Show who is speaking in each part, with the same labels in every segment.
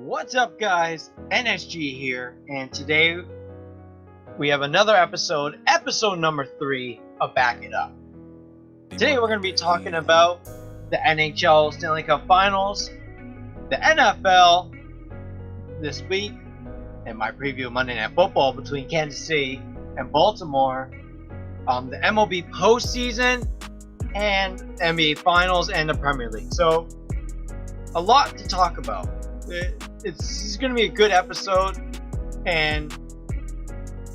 Speaker 1: What's up, guys? NSG here, and today we have another episode number 3 of Back It Up. Today we're going to be talking about the NHL Stanley Cup Finals, the NFL this week, and my preview of Monday Night Football between Kansas City and Baltimore, the MLB postseason, and NBA Finals and the Premier League. So, a lot to talk about. This is going to be a good episode, and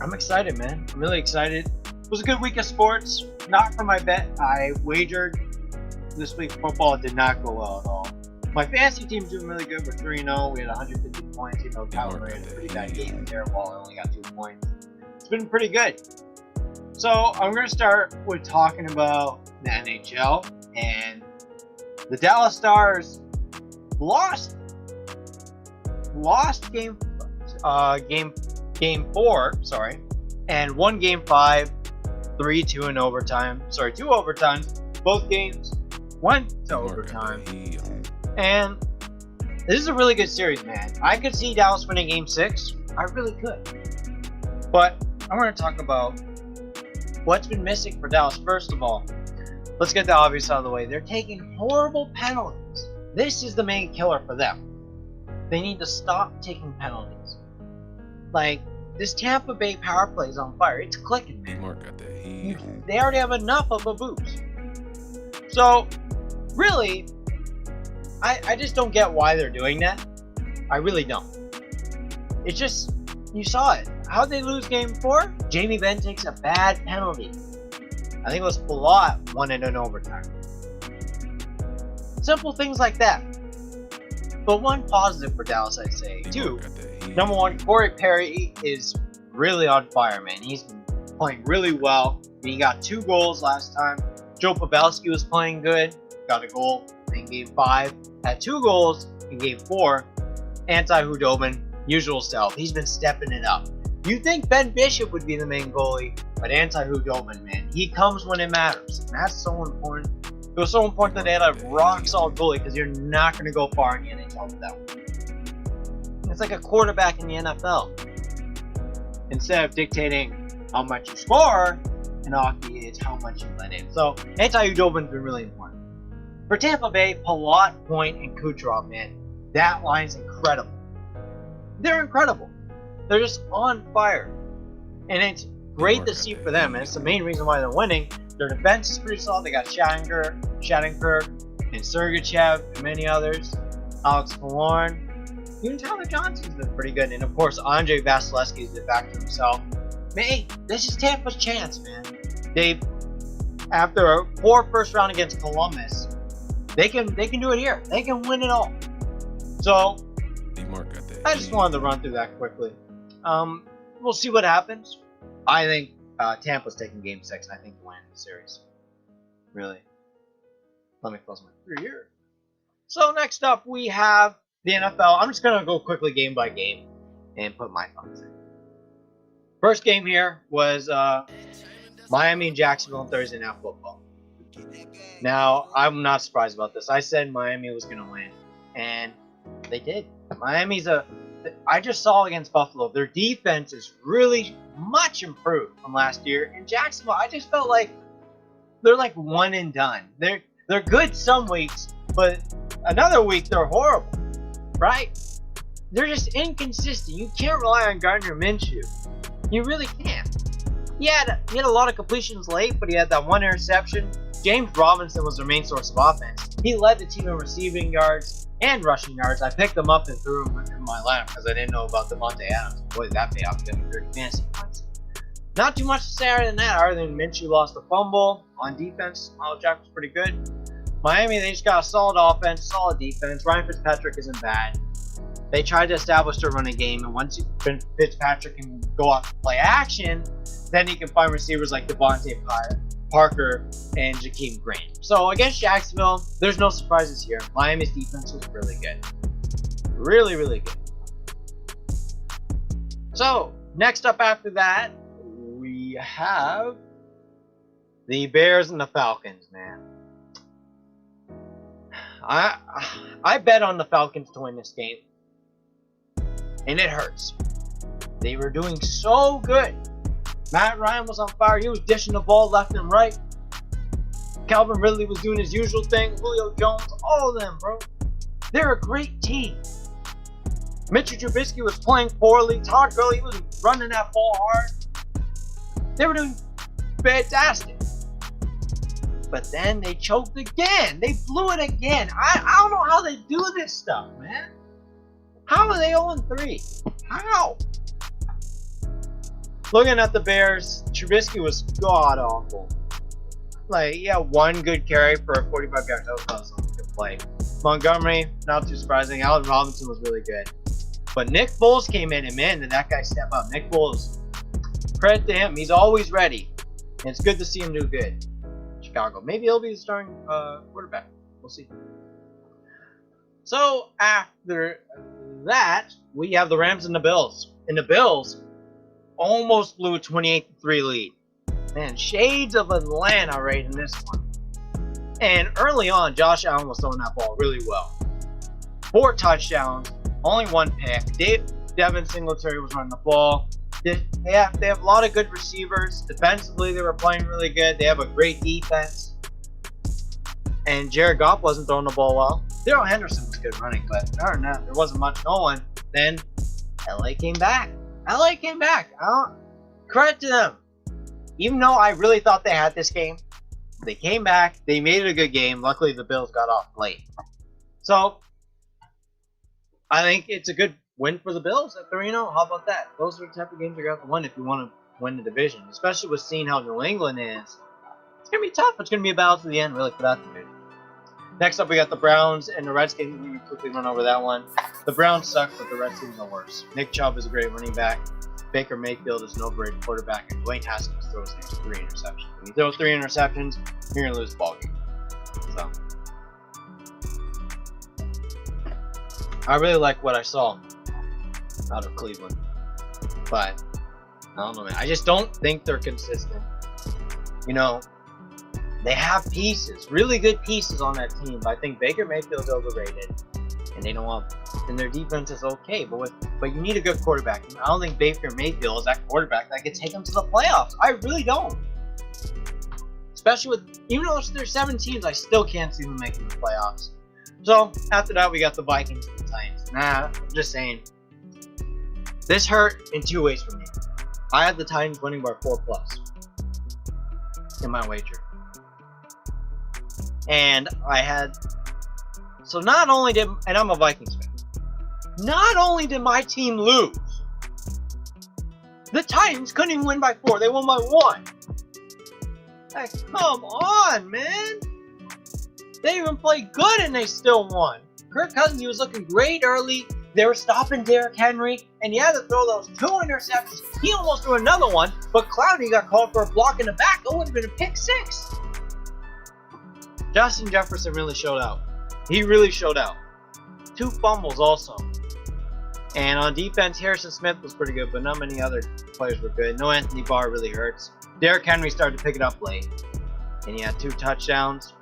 Speaker 1: I'm excited, man. I'm really excited. It was a good week of sports. Not for my bet. I wagered this week. Football did not go well at all. My fantasy team's doing really good. We're 3-0. We had 150 points. You know, Kyler had a pretty bad game there. Ball only got 2 points. It's been pretty good. So I'm going to start with talking about the NHL, and the Dallas Stars lost game 4, and won game 5, 3-2 in overtime. 2 overtimes. Both games went to overtime. And this is a really good series, man. I could see Dallas winning game 6. I really could. But I want to talk about what's been missing for Dallas. First of all, let's get the obvious out of the way. They're taking horrible penalties. This is the main killer for them. They need to stop taking penalties. Like, this Tampa Bay power play is on fire. It's clicking, man. They already have enough of a boost. So, really, I just don't get why they're doing that. I really don't. It's just, you saw it. How'd they lose game 4? Jamie Benn takes a bad penalty. I think it was Palat won it in overtime. Simple things like that. But one positive for Dallas, I'd say. 2, number 1, Corey Perry is really on fire, man. He's been playing really well. He got 2 goals last time. Joe Pavelski was playing good. Got a goal in game 5. Had 2 goals in game 4. Anti-Hudobin, usual self. He's been stepping it up. You think Ben Bishop would be the main goalie, but Anti-Hudobin, man, he comes when it matters. And that's so important. It was so important that they had a rock-solid goalie, because you're not going to go far in the NHL with that one. It's like a quarterback in the NFL. Instead of dictating how much you score in hockey, it's how much you let in. So, Anti-Hudobin's been really important. For Tampa Bay, Palat, Point, and Kucherov, man, that line's incredible. They're incredible. They're just on fire. And it's great to see for them, and it's the main reason why they're winning. Their defense is pretty solid. They got Shattenkirk, and Sergachev, and many others. Alex Killorn. Even Tyler Johnson's been pretty good. And of course, Andrei Vasilevsky's been back to himself. Man, this is Tampa's chance, man. After a poor first round against Columbus, they can do it here. They can win it all. So, I just wanted to run through that quickly. We'll see what happens. I think Tampa's taking game 6, and I think they'll win the series. Really. Let me close my ear here. So next up, we have the NFL. I'm just going to go quickly game by game and put my thoughts in. First game here was Miami and Jacksonville on Thursday Night Football. Now, I'm not surprised about this. I said Miami was going to win, and they did. I just saw against Buffalo, their defense is really much improved from last year. In Jacksonville, I just felt like they're like one and done. They're good some weeks, but another week they're horrible, right? They're just inconsistent. You can't rely on Gardner Minshew. You really can't. He had a lot of completions late, but he had that 1 interception. James Robinson was their main source of offense. He led the team in receiving yards and rushing yards. I picked them up and threw them in my lineup because I didn't know about Devontae Adams. Boy, that paid off to get me 30 fantasy points. Not too much to say other than that, other than Minshew lost a fumble. On defense, Miles Jack was pretty good. Miami, they just got a solid offense, solid defense. Ryan Fitzpatrick isn't bad. They tried to establish their running game, and once Fitzpatrick can go out and play action, then he can find receivers like Devontae Parker and Jakeem Green. So against Jacksonville, there's no surprises here. Miami's defense was really good. Really, really good. So, next up after that, we have the Bears and the Falcons, man. I bet on the Falcons to win this game. and it hurts. They were doing so good. Matt Ryan was on fire. He was dishing the ball left and right. Calvin Ridley was doing his usual thing. Julio Jones, all of them, bro. They're a great team. Mitchell Trubisky was playing poorly. Todd Gurley was running that ball hard. They were doing fantastic. But then they choked again. They blew it again. I don't know how they do this stuff, man. How are they 0-3? How? Looking at the Bears, Trubisky was god-awful. Like, yeah, one good carry for 45 yards. That was a good play. Montgomery, not too surprising. Allen Robinson was really good. But Nick Foles came in, and man, did that guy step up. Nick Foles, credit to him. He's always ready. And it's good to see him do good. Chicago. Maybe he'll be the starting quarterback. We'll see. So, after that, we have the Rams and the Bills. And the Bills almost blew a 28-3 lead. Man, shades of Atlanta right in this one. And early on, Josh Allen was throwing that ball really well. 4 touchdowns, only 1 pick. Devin Singletary was running the ball. They have a lot of good receivers. Defensively, they were playing really good. They have a great defense. And Jared Goff wasn't throwing the ball well. Darrell Henderson was good running, but other than that, there wasn't much going. Then LA came back. Credit to them. Even though I really thought they had this game, they came back. They made it a good game. Luckily, the Bills got off late. So, I think it's a good win for the Bills at 3-0. How about that? Those are the type of games you're going to have to win if you want to win the division. Especially with seeing how New England is. It's going to be tough. It's going to be a battle to the end, really, for that division. Next up, we got the Browns and the Redskins. We can quickly run over that one. The Browns suck, but the Redskins are worse. Nick Chubb is a great running back. Baker Mayfield is no great quarterback, and Dwayne Haskins throws 3 interceptions. When you throw 3 interceptions, you're going to lose the ball game. So, I really like what I saw out of Cleveland. But, I don't know, man. I just don't think they're consistent. You know, they have pieces, really good pieces on that team, but I think Baker Mayfield's overrated. And they don't want, and their defense is okay, but you need a good quarterback. I don't think Baker Mayfield is that quarterback that can take them to the playoffs. I really don't. Especially with, even though there's 7 teams, I still can't see them making the playoffs. So after that, we got the Vikings and the Titans. I'm just saying, this hurt in 2 ways for me. I had the Titans winning by 4+ in my wager, and I had. So not only did, and I'm a Vikings fan, not only did my team lose, the Titans couldn't even win by 4. They won by 1. Like, come on, man. They even played good and they still won. Kirk Cousins, he was looking great early. They were stopping Derrick Henry, and he had to throw those 2 interceptions. He almost threw another one, but Clowney got called for a block in the back. It would have been a pick 6. Justin Jefferson really showed out. He really showed out. 2 fumbles also. And on defense, Harrison Smith was pretty good, but not many other players were good. No Anthony Barr really hurts. Derrick Henry started to pick it up late, and he had 2 touchdowns.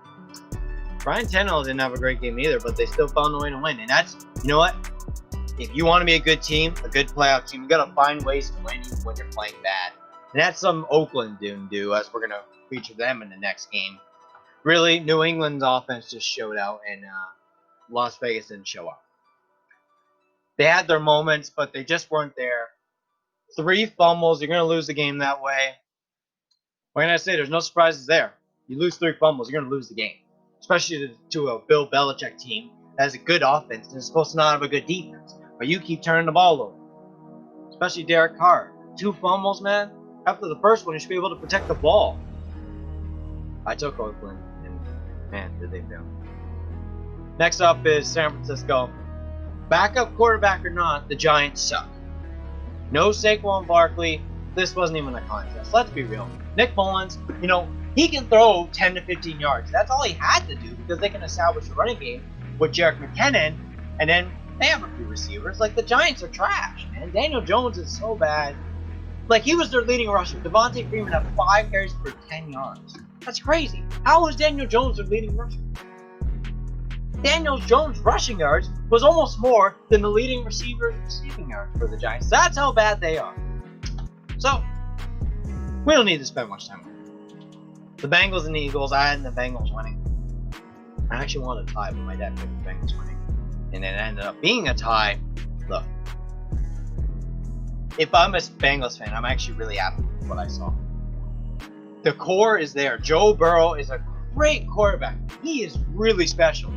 Speaker 1: Brian Tannehill didn't have a great game either, but they still found a way to win. And that's, you know what? If you want to be a good team, a good playoff team, you got to find ways to win even when you're playing bad. And that's something Oakland didn't do, as we're going to feature them in the next game. Really, New England's offense just showed out, and Las Vegas didn't show up. They had their moments, but they just weren't there. 3 fumbles, you're going to lose the game that way. What can I say? There's no surprises there. You lose 3 fumbles, you're going to lose the game. Especially to a Bill Belichick team that has a good offense and is supposed to not have a good defense. But you keep turning the ball over. Especially Derek Carr. 2 fumbles, man. After the first one, you should be able to protect the ball. I took Oakland, and man, did they fail. Next up is San Francisco. Backup quarterback or not, the Giants suck. No Saquon Barkley. This wasn't even a contest. Let's be real. Nick Mullins, you know, he can throw 10 to 15 yards. That's all he had to do because they can establish a running game with Jerick McKinnon, and then they have a few receivers. Like, the Giants are trash, man. Daniel Jones is so bad. Like, he was their leading rusher. Devontae Freeman had 5 carries for 10 yards. That's crazy. How was Daniel Jones their leading rusher? Daniel Jones' rushing yards was almost more than the leading receiver's receiving yards for the Giants. That's how bad they are. So, we don't need to spend much time on it. The Bengals and the Eagles, I had the Bengals winning. I actually wanted a tie, but my dad picked the Bengals winning. And then it ended up being a tie. Look, if I'm a Bengals fan, I'm actually really happy with what I saw. The core is there. Joe Burrow is a great quarterback. He is really special.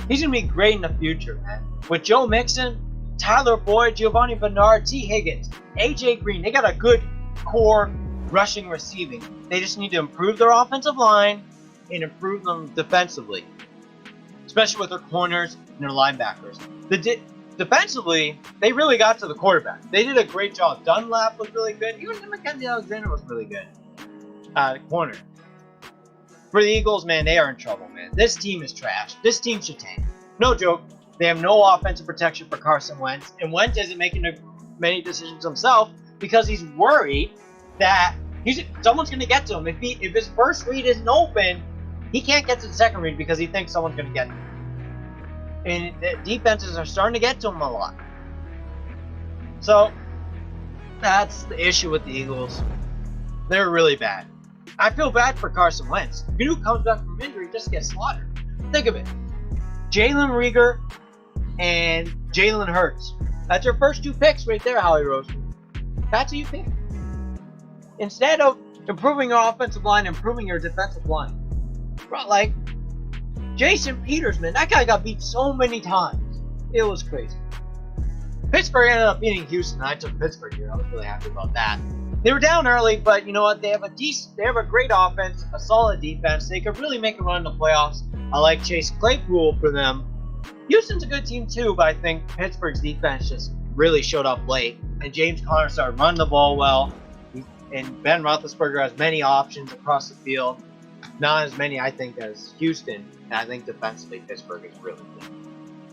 Speaker 1: He's going to be great in the future, man. With Joe Mixon, Tyler Boyd, Giovanni Bernard, T. Higgins, A.J. Green, they got a good core rushing receiving. They just need to improve their offensive line and improve them defensively, especially with their corners and their linebackers. Defensively, they really got to the quarterback. They did a great job. Dunlap was really good. Even Mackenzie Alexander was really good. Corner. For the Eagles, man, they are in trouble, man. This team is trash. This team should tank. No joke. They have no offensive protection for Carson Wentz, and Wentz isn't making many decisions himself because he's worried that someone's going to get to him. If his first read isn't open, he can't get to the second read because he thinks someone's going to get to him. And the defenses are starting to get to him a lot. So, that's the issue with the Eagles. They're really bad. I feel bad for Carson Wentz. The dude comes back from injury, just gets slaughtered. Think of it. Jalen Reagor and Jalen Hurts. That's your first two picks right there, Howie Roseman. That's who you pick. Instead of improving your offensive line, improving your defensive line. Bro, like, Jason Peters, man, that guy got beat so many times. It was crazy. Pittsburgh ended up beating Houston. I took Pittsburgh here. I was really happy about that. They were down early, but you know what? They have a great offense, a solid defense. They could really make a run in the playoffs. I like Chase Claypool for them. Houston's a good team too, but I think Pittsburgh's defense just really showed up late. And James Conner started running the ball well. And Ben Roethlisberger has many options across the field. Not as many, I think, as Houston. And I think defensively, Pittsburgh is really good.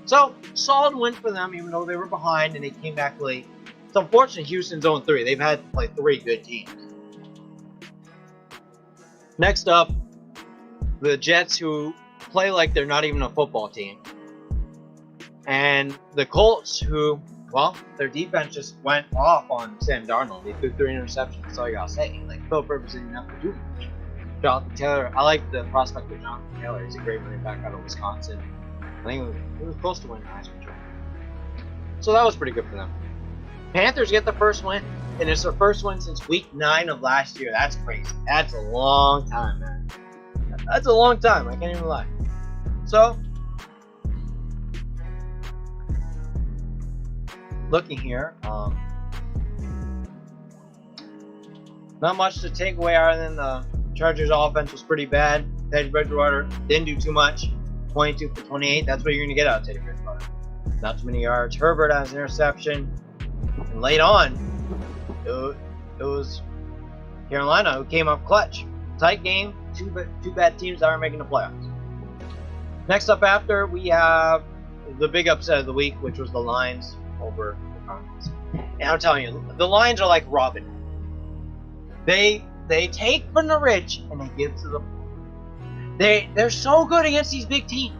Speaker 1: So, solid win for them, even though they were behind and they came back late. It's unfortunate Houston's 0-3. They've had to play 3 good teams. Next up, the Jets, who play like they're not even a football team. And the Colts, who, well, their defense just went off on Sam Darnold. He threw 3 interceptions. That's all you gotta say. Like, Philip Rivers didn't have to do much. Jonathan Taylor, I like the prospect of Jonathan Taylor. He's a great running back out of Wisconsin. I think it was close to winning the Heisman Trophy. So that was pretty good for them. Panthers get the first win, and it's their first win since week 9 of last year. That's crazy. That's a long time, man. That's a long time. I can't even lie. So, looking here, not much to take away other than the Chargers' offense was pretty bad. Teddy Bridgewater didn't do too much. 22 for 28. That's what you're going to get out of Teddy Bridgewater. Not too many yards. Herbert has an interception. And late on, it was Carolina who came up clutch. Tight game. Two bad teams that aren't making the playoffs. Next up after, we have the big upset of the week, which was the Lions over the Cardinals. And I'm telling you, the Lions are like Robin. They take from the rich and they give to the poor. They're so good against these big teams.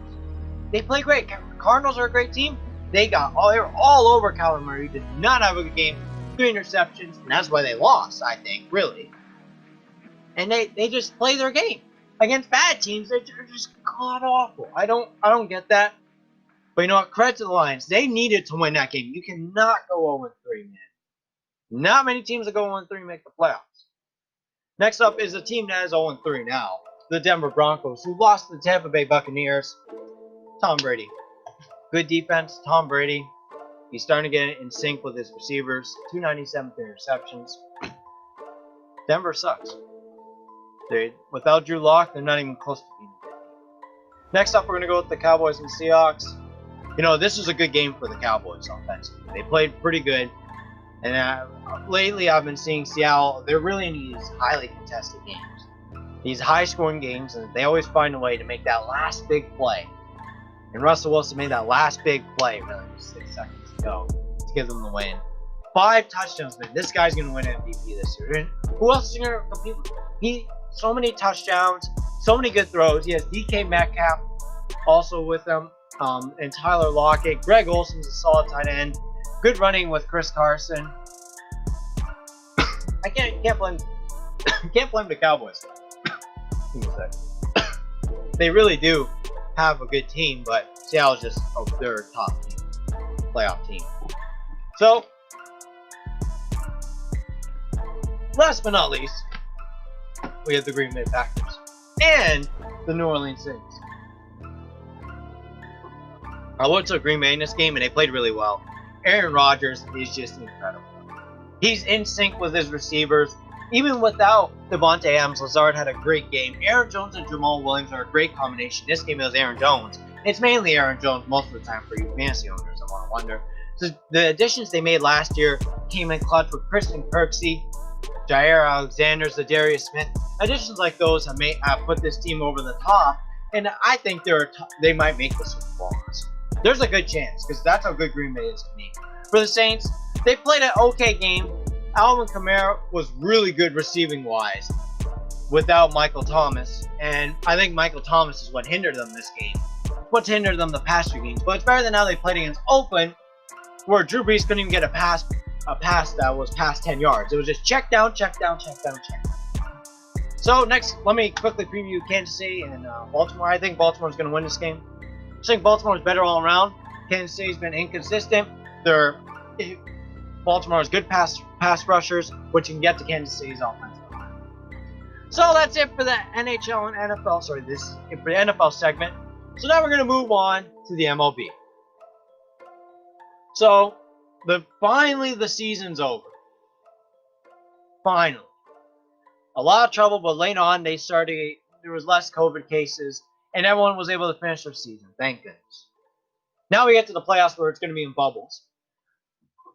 Speaker 1: They play great. Cardinals are a great team. They were all over Kyler Murray. Did not have a good game. 3 interceptions, and that's why they lost, I think, really. And they just play their game. Against bad teams, they're just god awful. I don't get that. But you know what? Credit to the Lions. They needed to win that game. You cannot go 0-3, man. Not many teams that go 0-3 make the playoffs. Next up is a team that is 0-3 now. The Denver Broncos, who lost to the Tampa Bay Buccaneers. Tom Brady. Good defense, Tom Brady. He's starting to get in sync with his receivers. 297 interceptions. Denver sucks. Without Drew Lock, they're not even close to beating them. Next up, we're going to go with the Cowboys and Seahawks. You know, this was a good game for the Cowboys offensively. They played pretty good. And lately, I've been seeing Seattle, they're really in these highly contested games. These high-scoring games, and they always find a way to make that last big play. And Russell Wilson made that last big play, really, just 6 seconds to go to give them the win. 5 touchdowns, man. This guy's going to win MVP this year. And who else is going to compete with him? So many touchdowns, so many good throws. He has DK Metcalf also with him. and Tyler Lockett. Greg Olson's a solid tight end. Good running with Chris Carson. I can't blame the Cowboys. They really do have a good team, but Seattle's just their top team, playoff team. So, last but not least, we have the Green Bay Packers and the New Orleans Saints. I looked at Green Bay in this game, and they played really well. Aaron Rodgers is just incredible. He's in sync with his receivers. Even without Devontae Adams, Lazard had a great game. Aaron Jones and Jamal Williams are a great combination. This game it was Aaron Jones. It's mainly Aaron Jones most of the time for you fantasy owners, I want to wonder. So the additions they made last year came in clutch with Christian Kirksey, Jair Alexander, Zadarius Smith. Additions like those have put this team over the top, and I think they might make the Super Bowl. There's a good chance, because that's how good Green Bay is to me. For the Saints, they played an okay game. Alvin Kamara was really good receiving-wise without Michael Thomas, and I think Michael Thomas is what hindered them this game. What's hindered them the past few games, but it's better than how they played against Oakland, where Drew Brees couldn't even get a pass that was past 10 yards. It was just check down, check down, check down, check down. So next, let me quickly preview Kansas City and Baltimore. I think Baltimore's going to win this game. I think Baltimore's better all around. Kansas City's been inconsistent. Baltimore's good pass rushers, which can get to Kansas City's offensive line. So that's it for the NHL and NFL. Sorry, this is it for the NFL segment. So now we're going to move on to the MLB. So finally the season's over. Finally. A lot of trouble, but late on there was less COVID cases, and everyone was able to finish their season. Thank goodness. Now we get to the playoffs where it's going to be in bubbles.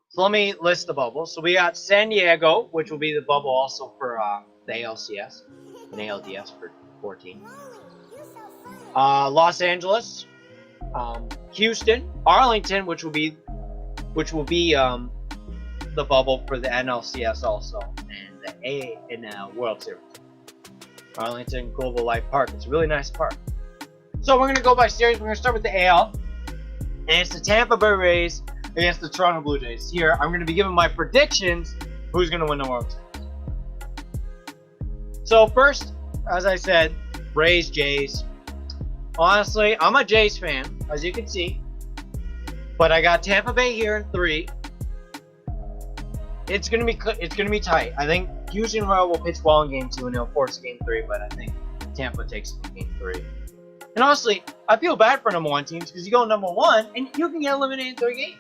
Speaker 1: So let me list the bubbles. So we got San Diego, which will be the bubble also for the ALCS and ALDS for 14. Los Angeles, Houston, Arlington, which will be the bubble for the NLCS also, and the World Series. Arlington Global Life Park. It's a really nice park. So we're gonna go by series. We're gonna start with the AL, and it's the Tampa Bay Rays against the Toronto Blue Jays. Here, I'm going to be giving my predictions who's going to win the World Series. So first, as I said, Rays, Jays. Honestly, I'm a Jays fan, as you can see. But I got Tampa Bay here in 3. It's going to be tight. I think Houston will pitch well in Game 2 and they'll force Game 3, but I think Tampa takes it in Game 3. And honestly, I feel bad for number 1 teams because you go number 1 and you can get eliminated in 3 games.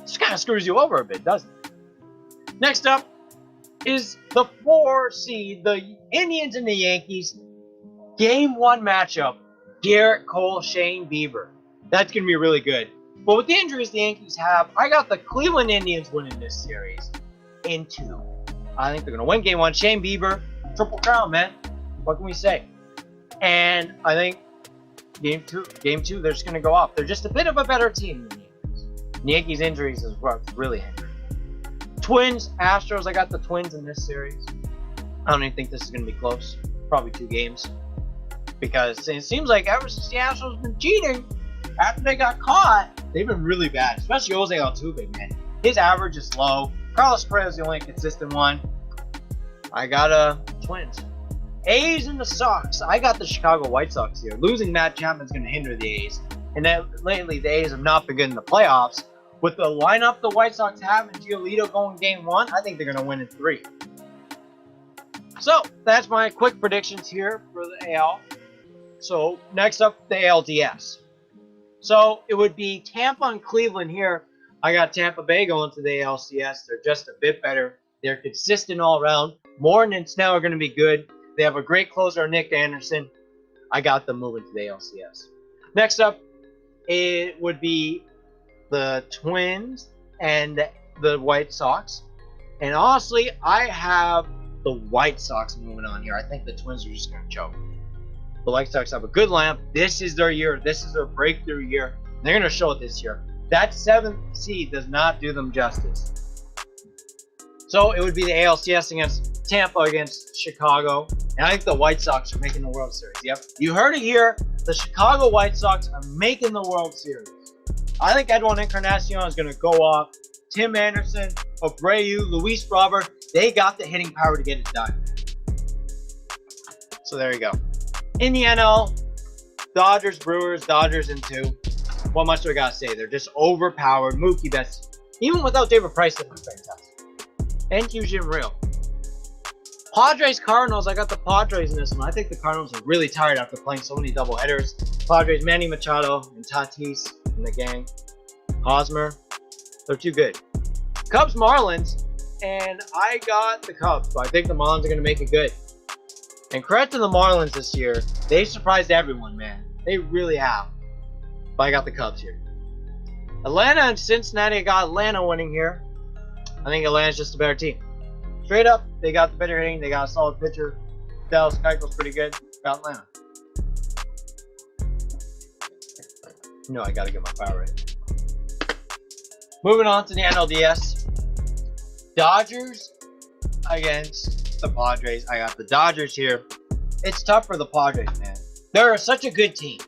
Speaker 1: Just kind of screws you over a bit, doesn't it? Next up is the 4 seed, the Indians and the Yankees. Game 1 matchup, Garrett Cole, Shane Bieber. That's going to be really good. But with the injuries the Yankees have, I got the Cleveland Indians winning this series in 2. I think they're going to win Game 1. Shane Bieber, triple crown, man. What can we say? And I think Game 2, they're just going to go off. They're just a bit of a better team than the Yankees' injuries is what's really hindering. Twins, Astros. I got the Twins in this series. I don't even think this is going to be close. Probably 2 games. Because it seems like ever since the Astros have been cheating, after they got caught, they've been really bad. Especially Jose Altuve, man. His average is low. Carlos Correa is the only consistent one. I got Twins. A's and the Sox. I got the Chicago White Sox here. Losing Matt Chapman is going to hinder the A's. And then lately, the A's have not been good in the playoffs. With the lineup the White Sox have and Giolito going Game 1, I think they're going to win in 3. So, that's my quick predictions here for the AL. So, next up, the ALDS. So, it would be Tampa and Cleveland here. I got Tampa Bay going to the ALCS. They're just a bit better. They're consistent all around. Morton and Snell are going to be good. They have a great closer, Nick Anderson. I got them moving to the ALCS. Next up, it would be the Twins and the White Sox. And honestly, I have the White Sox moving on here. I think the Twins are just going to choke. The White Sox have a good lineup. This is their year. This is their breakthrough year. They're going to show it this year. That 7th seed does not do them justice. So it would be the ALCS against Tampa against Chicago. And I think the White Sox are making the World Series. Yep. You heard it here the Chicago White Sox are making the World Series. I think Edwin Encarnacion is going to go off. Tim Anderson, Abreu, Luis Robert, they got the hitting power to get it done. So there you go. In the NL, Dodgers, Brewers, Dodgers in 2. What much do I got to say? They're just overpowered. Mookie Betts, even without David Price, they're fantastic. And Hyun-Jin Ryu. Padres, Cardinals, I got the Padres in this one. I think the Cardinals are really tired after playing so many doubleheaders. Padres, Manny Machado and Tatis and the gang. Hosmer, they're too good. Cubs, Marlins, and I got the Cubs, but I think the Marlins are going to make it good. And credit to the Marlins this year. They surprised everyone, man. They really have. But I got the Cubs here. Atlanta and Cincinnati, I got Atlanta winning here. I think Atlanta's just a better team. Straight up, they got the better hitting. They got a solid pitcher. Dallas Keuchel's pretty good. Got Atlanta. No, I gotta get my power right. Moving on to the NLDS. Dodgers against the Padres. I got the Dodgers here. It's tough for the Padres, man. They're such a good team.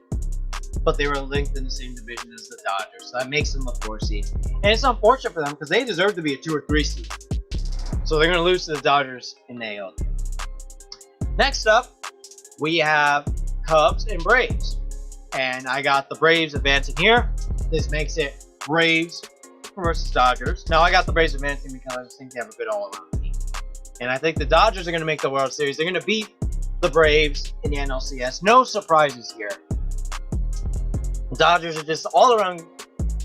Speaker 1: But they were linked in the same division as the Dodgers. So that makes them a 4 seed. And it's unfortunate for them because they deserve to be a 2 or 3 seed. So they're going to lose to the Dodgers in the AL. Next up, we have Cubs and Braves. And I got the Braves advancing here. This makes it Braves versus Dodgers. Now, I got the Braves advancing because I just think they have a good all-around team. And I think the Dodgers are going to make the World Series. They're going to beat the Braves in the NLCS. No surprises here. The Dodgers are just all-around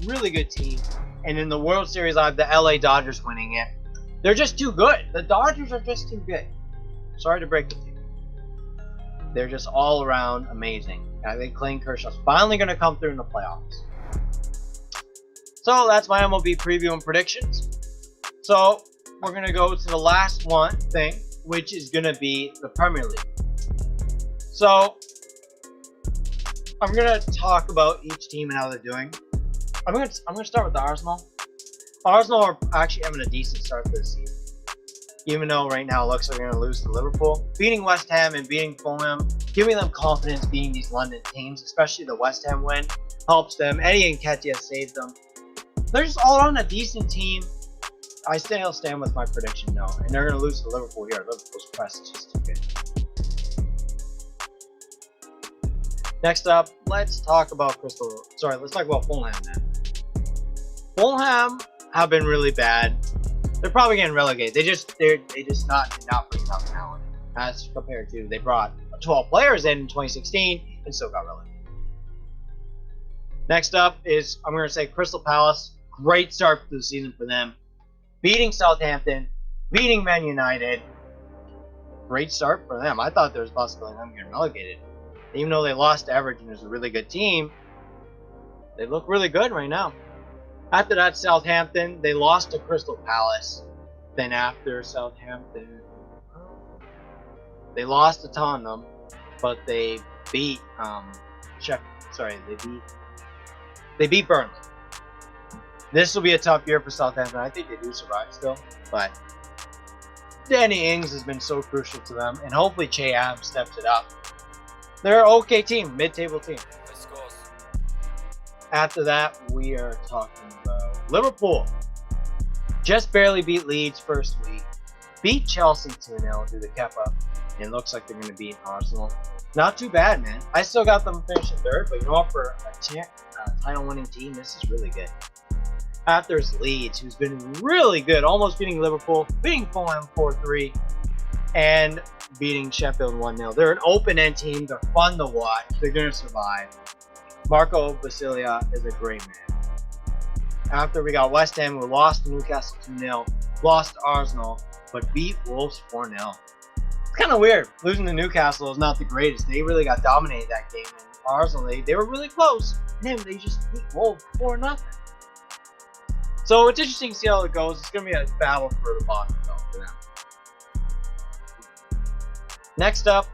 Speaker 1: really good team. And in the World Series, I have the LA Dodgers winning it. They're just too good. The Dodgers are just too good. Sorry to break it to you. They're just all around amazing. I think Clayton Kershaw's finally going to come through in the playoffs. So that's my MLB preview and predictions. So we're going to go to the last thing, which is going to be the Premier League. So I'm going to talk about each team and how they're doing. I'm going to start with the Arsenal. Arsenal are actually having a decent start to this season. Even though right now it looks like they're going to lose to Liverpool. Beating West Ham and beating Fulham, giving them confidence beating these London teams, especially the West Ham win, helps them. Eddie Nketiah saved them. They're just all on a decent team. I still stand with my prediction, no. And they're going to lose to Liverpool here. Liverpool's press is just too good. Next up, let's talk about Fulham then. Fulham have been really bad. They're probably getting relegated. They just not bring enough talent as compared to they brought 12 players in 2016 and still got relegated. Next up is I'm going to say Crystal Palace. Great start to the season for them, beating Southampton, beating Man United. Great start for them. I thought there was a possibility of them getting relegated, even though they lost to Everton, who's a really good team. They look really good right now. After that, Southampton, they lost to Crystal Palace. Then after Southampton, they lost to Tottenham, but they beat they beat Burnley. This will be a tough year for Southampton. I think they do survive still, but Danny Ings has been so crucial to them, and hopefully Che Adams steps it up. They're an okay team, mid-table team. After that, we are talking about Liverpool. Just barely beat Leeds first week. Beat Chelsea 2-0 through the Kepa. And it looks like they're going to beat Arsenal. Not too bad, man. I still got them finishing third, but you know what? For a title-winning team, this is really good. After is Leeds, who's been really good. Almost beating Liverpool, beating Fulham 4-3, and beating Sheffield 1-0. They're an open-end team. They're fun to watch. They're going to survive. Marco Basilia is a great man. After we got West Ham, we lost to Newcastle 2-0, lost to Arsenal, but beat Wolves 4-0. It's kind of weird. Losing to Newcastle is not the greatest. They really got dominated that game. And Arsenal, they were really close. And then they just beat Wolves 4-0. So it's interesting to see how it goes. It's going to be a battle for the bottom for them. Next up,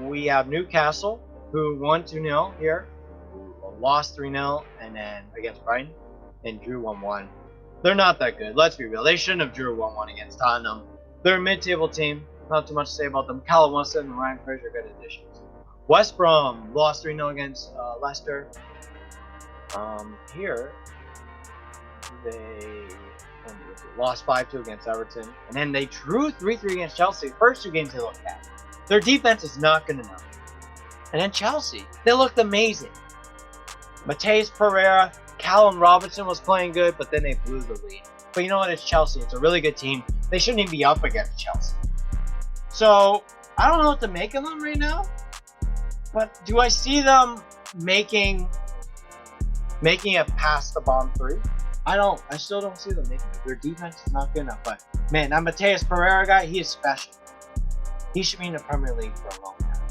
Speaker 1: we have Newcastle, who won 2-0 here. Lost 3-0 and then against Brighton and drew 1-1. They're not that good. Let's be real. They shouldn't have drew 1-1 against Tottenham. They're a mid-table team. Not too much to say about them. Callum Wilson and Ryan Fraser are good additions. West Brom lost 3-0 against Leicester. Here they lost 5-2 against Everton, and then they drew 3-3 against Chelsea. First 2 games they looked at. Their defense is not good enough. And then Chelsea, they looked amazing. Mateus Pereira, Callum Robinson was playing good, but then they blew the lead. But you know what? It's Chelsea. It's a really good team. They shouldn't even be up against Chelsea. So I don't know what to make of them right now. But do I see them making it past the bottom 3? I don't. I still don't see them making it. Their defense is not good enough. But man, that Mateus Pereira guy, he is special. He should be in the Premier League for a long time.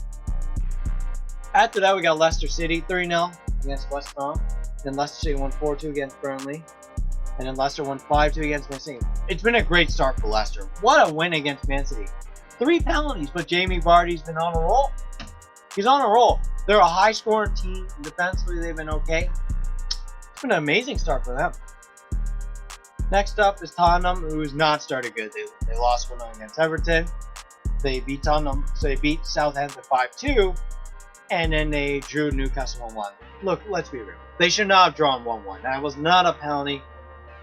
Speaker 1: After that, we got Leicester City 3-0 against West Brom. Then Leicester City won 4-2 against Burnley. And then Leicester won 5-2 against Man City. It's been a great start for Leicester. What a win against Man City. 3 penalties, but Jamie Vardy's been on a roll. He's on a roll. They're a high-scoring team. Defensively, they've been okay. It's been an amazing start for them. Next up is Tottenham, who's not started good. They lost 1-0 against Everton. They beat Tottenham, so they beat Southampton 5-2, and then they drew Newcastle 1-1. Look, let's be real. They should not have drawn 1-1. That was not a penalty.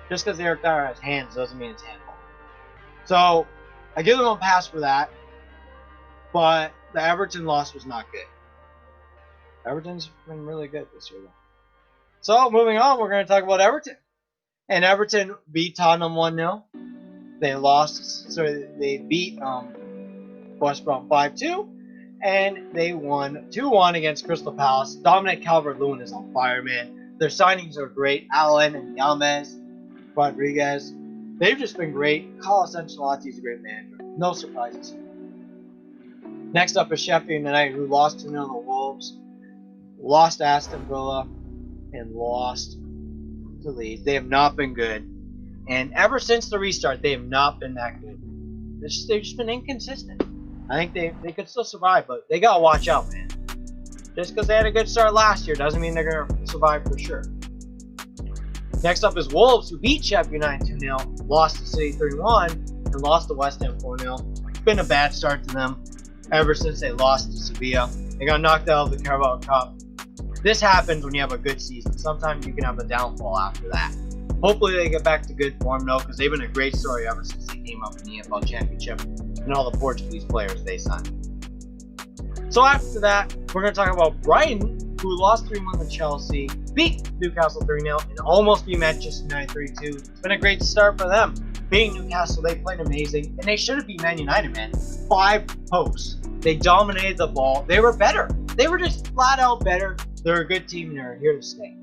Speaker 1: Just because Eric Dyer has hands doesn't mean it's handball. So, I give them a pass for that, but the Everton loss was not good. Everton's been really good this year, though. So, moving on, we're going to talk about Everton. And Everton beat Tottenham 1-0. They lost, so they beat West Brom 5-2. And they won 2-1 against Crystal Palace. Dominic Calvert-Lewin is on fire, man. Their signings are great. Allen and Yames, Rodriguez. They've just been great. Carlos Ancelotti is a great manager. No surprises. Next up is Sheffield United, who lost 2-0 to Wolves. Lost to Aston Villa. And lost to Leeds. They have not been good. And ever since the restart, they have not been that good. They've just been inconsistent. I think they could still survive, but they gotta watch out, man. Just because they had a good start last year doesn't mean they're gonna survive for sure. Next up is Wolves, who beat Sheffield United 2-0, lost to City 3-1, and lost to West Ham 4-0. It's been a bad start to them ever since they lost to Sevilla. They got knocked out of the Carabao Cup. This happens when you have a good season. Sometimes you can have a downfall after that. Hopefully they get back to good form, though, because they've been a great story ever since they came up in the EFL Championship and all the Portuguese players they signed. So after that, we're going to talk about Brighton, who lost 3-1 to Chelsea, beat Newcastle 3-0, and almost beat Manchester United 3-2. It's been a great start for them. Beating Newcastle, they played amazing, and they should have beat Man United, man. 5 posts. They dominated the ball. They were better. They were just flat out better. They're a good team, and they're here to stay.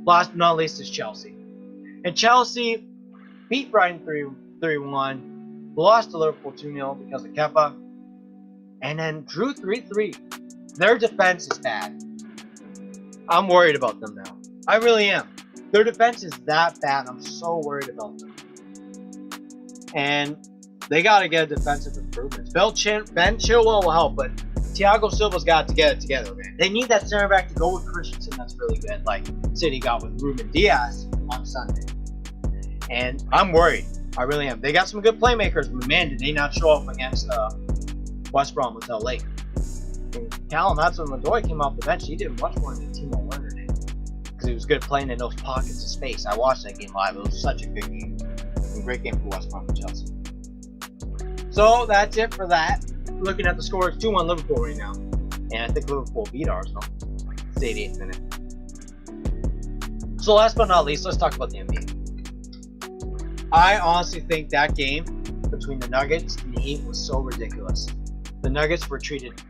Speaker 1: Last but not least is Chelsea. And Chelsea beat Brighton 3-1, lost to Liverpool 2-0 because of Kepa, and then drew 3-3. Their defense is bad. I'm worried about them now. I really am. Their defense is that bad. I'm so worried about them. And they got to get defensive improvements. Ben Chilwell will help, but Thiago Silva's got to get it together, man. They need that center back to go with Christensen. That's really good, like City got with Ruben Diaz on Sunday. And I'm worried. I really am. They got some good playmakers, but man, did they not show up against West Brom until late. And Callum Hudson-Odoi came off the bench. He did much more than Timo Werner did because he was good playing in those pockets of space. I watched that game live. It was such a good game. A great game for West Brom and Chelsea. So that's it for that. Looking at the score, it's 2-1 Liverpool right now. And I think Liverpool beat Arsenal. It's the 88th minute. So last but not least, let's talk about the NBA. I honestly think that game between the Nuggets and the Heat was so ridiculous. The Nuggets were treated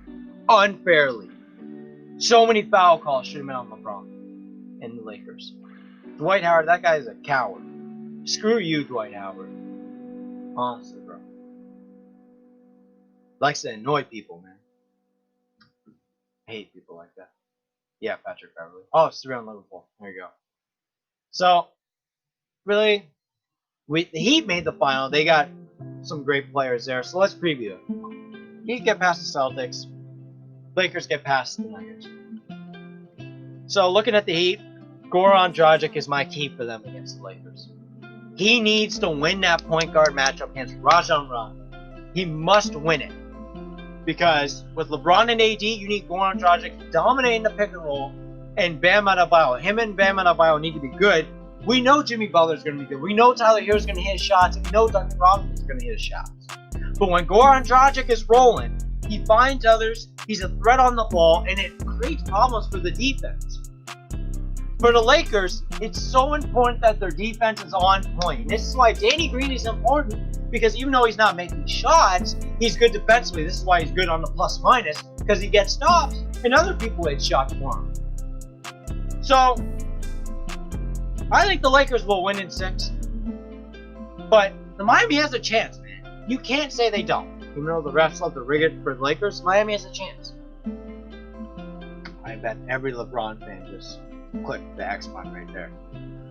Speaker 1: unfairly. So many foul calls should have been on LeBron and the Lakers. Dwight Howard, that guy is a coward. Screw you, Dwight Howard. Honestly, bro. Likes to annoy people, man. I hate people like that. Yeah, Patrick Beverly. Oh, it's 3 on Liverpool. There you go. So, really, the Heat made the final. They got some great players there. So let's preview it. Heat get past the Celtics. Lakers get past the Nuggets. So looking at the Heat, Goran Dragic is my key for them against the Lakers. He needs to win that point guard matchup against Rajon Rondo. He must win it. Because with LeBron and AD, you need Goran Dragic dominating the pick and roll, and Bam Adebayo. Him and Bam Adebayo need to be good. We know Jimmy Butler's going to be good. We know Tyler Hero's going to hit shots. And we know Duncan Robinson's going to hit shots. But when Goran Dragic is rolling, he finds others, he's a threat on the ball, and it creates problems for the defense. For the Lakers, it's so important that their defense is on point. This is why Danny Green is important, because even though he's not making shots, he's good defensively. This is why he's good on the plus minus, because he gets stops, and other people hit shots for him. So, I think the Lakers will win in 6. But the Miami has a chance, man. You can't say they don't. Even though the refs love to rig it for the Lakers, Miami has a chance. I bet every LeBron fan just clicked the X button right there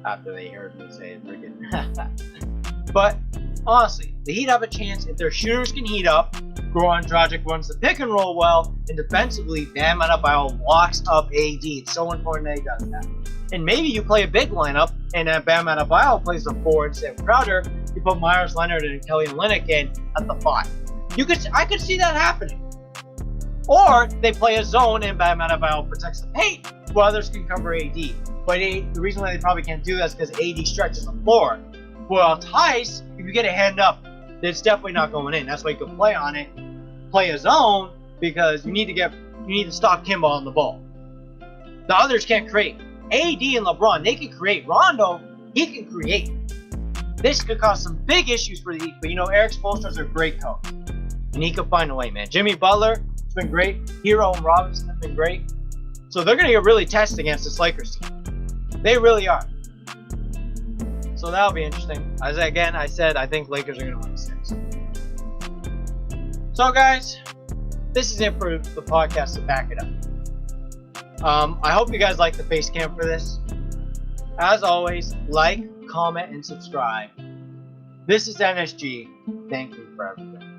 Speaker 1: after they heard me say it, rig it. But honestly, the Heat have a chance if their shooters can heat up. Goran Dragic runs the pick and roll well, and defensively, Bam Adebayo locks up AD. It's so important that he does that. And maybe you play a big lineup, and then Bam Adebayo plays the 4 instead of Crowder. You put Myers Leonard and Kelly Olynyk in at the 5. I could see that happening. Or they play a zone and Bam Adebayo protects the paint, where others can cover AD. But the reason why they probably can't do that is because AD stretches the floor. Well, Tice, if you get a hand up, it's definitely not going in. That's why you can play on it, play a zone, because you need to stop Kimba on the ball. The others can't create. AD and LeBron, they can create. Rondo, he can create. This could cause some big issues for the Heat, but Eric Spoelstra is a great coach, and he could find a way, man. Jimmy Butler, it's been great. Hero and Robinson have been great. So they're going to get really tested against this Lakers team. They really are. So that'll be interesting. As again, I said, I think Lakers are going to win 6. So guys, this is it for the podcast to back it up. I hope you guys like the face cam for this. As always, like, comment, and subscribe. This is NSG. Thank you for everything.